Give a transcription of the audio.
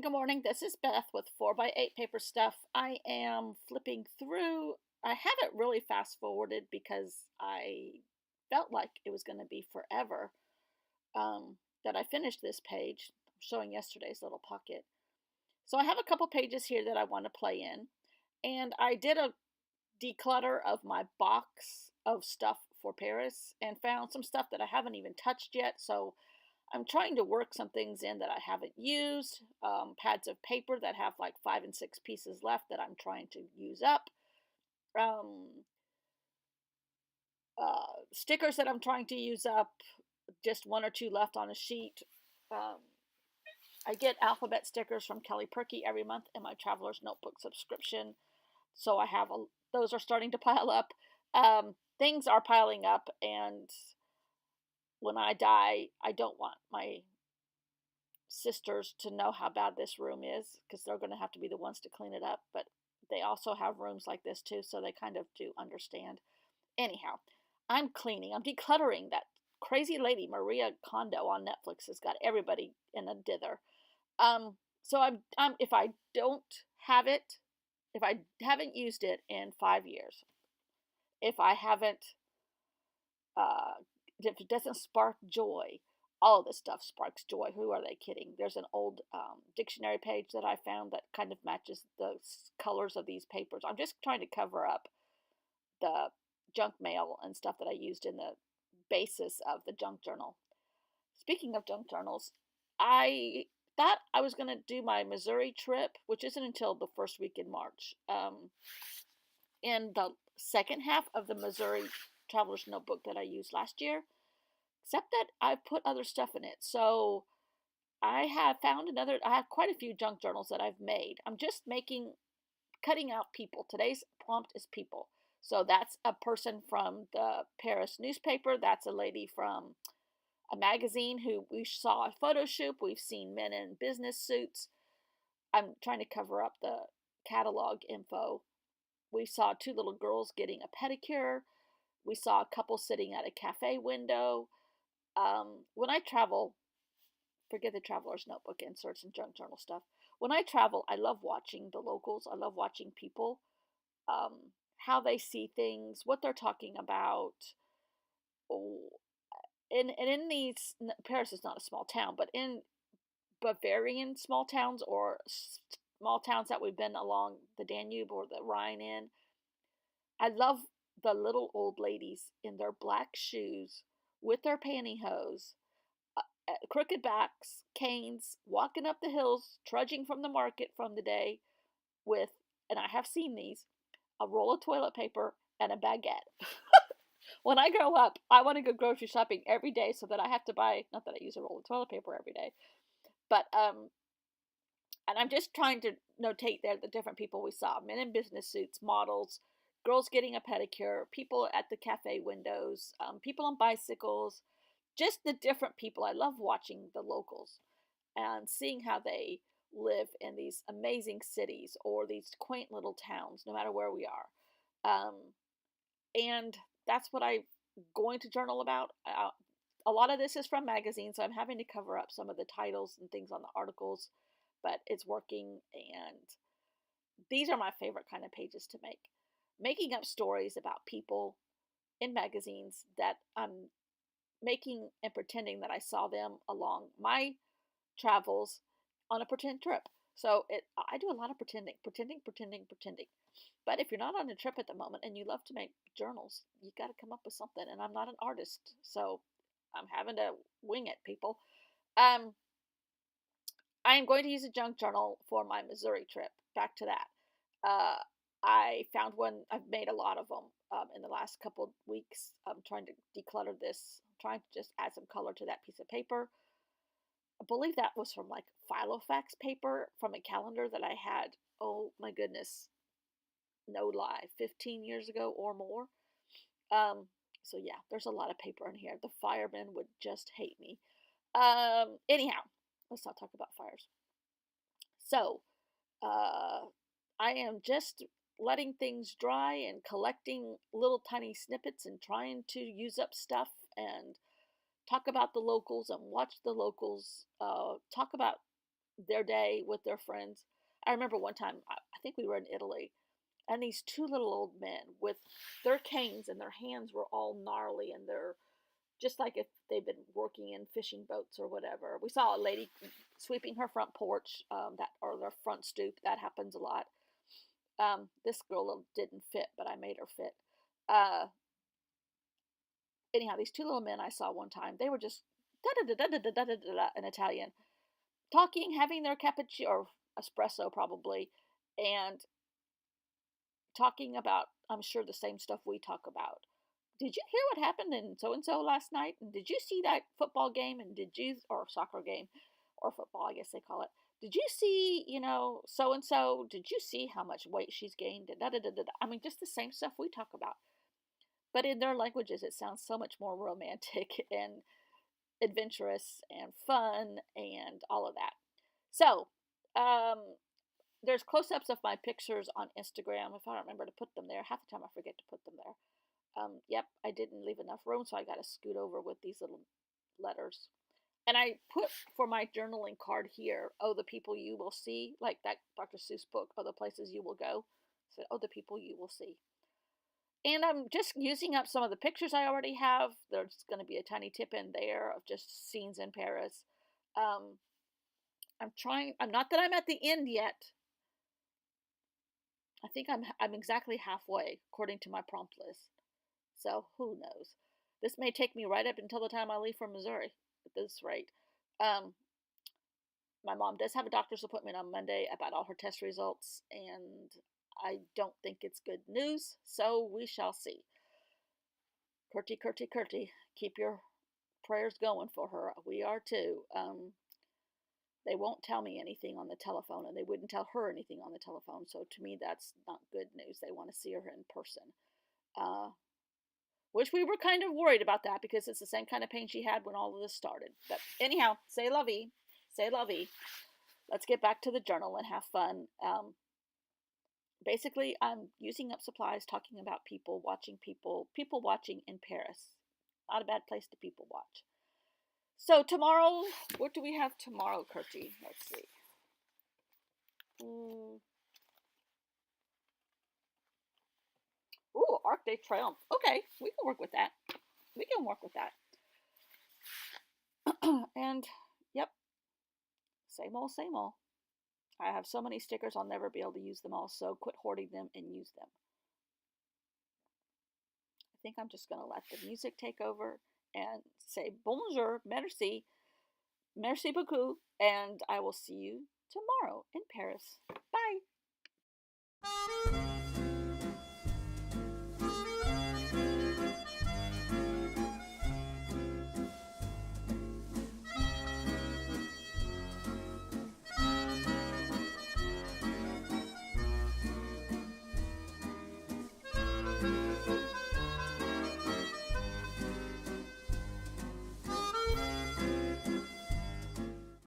Good morning. This is Beth with 4 by 8 paper stuff. I am flipping through. I haven't really fast forwarded because I felt like it was going to be forever that I finished this page. I'm showing yesterday's little pocket. So I have a couple pages here that I want to play in. And I did a declutter of my box of stuff for Paris and found some stuff that I haven't even touched yet. So I'm trying to work some things in that I haven't used, pads of paper that have like 5 and 6 pieces left that I'm trying to use up, um, stickers that I'm trying to use up, just one or two left on a sheet. Um, I get alphabet stickers from Kelly Perky every month in my Traveler's Notebook subscription, so I have those are starting to pile up. Things are piling up, and when I die, I don't want my sisters to know how bad this room is because they're going to have to be the ones to clean it up. But they also have rooms like this too, so they kind of do understand. Anyhow, I'm cleaning, I'm decluttering. That crazy lady Maria Kondo on Netflix has got everybody in a dither. So I'm if I don't have it, if I haven't used it in 5 years, if I haven't, uh, if it doesn't spark joy, all of this stuff sparks joy. Who are they kidding? There's an old dictionary page that I found that kind of matches the colors of these papers. I'm just trying to cover up the junk mail and stuff that I used in the basis of the junk journal. Speaking of junk journals, I thought I was going to do my Missouri trip, which isn't until the first week in March. In the second half of the Missouri Traveler's Notebook that I used last year, except that I've put other stuff in it. So I have quite a few junk journals that I've made. I'm just cutting out people. Today's prompt is people. So that's a person from the Paris newspaper. That's a lady from a magazine who we saw a photo shoot. We've seen men in business suits. I'm trying to cover up the catalog info. We saw two little girls getting a pedicure. We saw a couple sitting at a cafe window. When I travel, forget the Traveler's Notebook inserts and junk journal stuff. When I travel, I love watching the locals. I love watching people, um, how they see things, what they're talking about. Oh, and in these, Paris is not a small town, but in Bavarian small towns or small towns that we've been along the Danube or the Rhine in, I love the little old ladies in their black shoes with their pantyhose, crooked backs, canes, walking up the hills, trudging from the market from the day with, and I have seen these, a roll of toilet paper and a baguette. When I grow up, I want to go grocery shopping every day so that I have to buy, not that I use a roll of toilet paper every day, but, and I'm just trying to notate there the different people we saw: men in business suits, models, girls getting a pedicure, people at the cafe windows, people on bicycles, just the different people. I love watching the locals and seeing how they live in these amazing cities or these quaint little towns, no matter where we are. And that's what I'm going to journal about. A lot of this is from magazines, so I'm having to cover up some of the titles and things on the articles, but it's working. And these are my favorite kind of pages to make. Making up stories about people in magazines that I'm making and pretending that I saw them along my travels on a pretend trip. So I do a lot of pretending. But if you're not on a trip at the moment and you love to make journals, you got to come up with something. And I'm not an artist, so I'm having to wing it, people. I am going to use a junk journal for my Missouri trip. Back to that. I found one. I've made a lot of them in the last couple of weeks. I'm trying to declutter this. I'm trying to just add some color to that piece of paper. I believe that was from like Filofax paper from a calendar that I had, oh my goodness, no lie, 15 years ago or more. So yeah, there's a lot of paper in here. The firemen would just hate me. Anyhow, let's not talk about fires. So, I am just letting things dry and collecting little tiny snippets and trying to use up stuff and talk about the locals and watch the locals, talk about their day with their friends. I remember one time, I think we were in Italy, and these two little old men with their canes and their hands were all gnarly and they're just like if they've been working in fishing boats or whatever. We saw a lady sweeping her front porch, that or their front stoop. That happens a lot. This girl didn't fit, but I made her fit. Uh, Anyhow, these two little men I saw one time, they were just da da da da da da da in Italian, talking, having their cappuccino or espresso probably, and talking about, I'm sure, the same stuff we talk about. Did you hear what happened in so and so last night? And did you see that football game? And did you, or soccer game, or football, I guess they call it. Did you see, so and so? Did you see how much weight she's gained? Da, da, da, da, da. I mean, just the same stuff we talk about. But in their languages, it sounds so much more romantic and adventurous and fun and all of that. So, um, there's close-ups of my pictures on Instagram. If I don't remember to put them there, half the time I forget to put them there. Yep, I didn't leave enough room, so I got to scoot over with these little letters. And I put for my journaling card here, oh, the people you will see, like that Dr. Seuss book, oh, the places you will go. So, oh, the people you will see. And I'm just using up some of the pictures I already have. There's going to be a tiny tip in there of just scenes in Paris. Um, I'm not that I'm at the end yet. I think I'm exactly halfway according to my prompt list. So who knows? This may take me right up until the time I leave for Missouri at this rate. Um, my mom does have a doctor's appointment on Monday about all her test results, and I don't think it's good news, so we shall see. Curty, Curty, Curty, keep your prayers going for her. We are too. They won't tell me anything on the telephone, and they wouldn't tell her anything on the telephone, so to me, that's not good news. They want to see her in person. Uh, which we were kind of worried about that because it's the same kind of pain she had when all of this started. But anyhow, say la vie. Say la vie. Let's get back to the journal and have fun. Basically, I'm using up supplies, talking about people watching in Paris. Not a bad place to people watch. So tomorrow, what do we have tomorrow, Kirsty? Let's see. Ooh, Arc de Triomphe. Okay, we can work with that. We can work with that. And, yep, same old, same old. I have so many stickers, I'll never be able to use them all, so quit hoarding them and use them. I think I'm just going to let the music take over and say bonjour, merci, merci beaucoup, and I will see you tomorrow in Paris. Bye.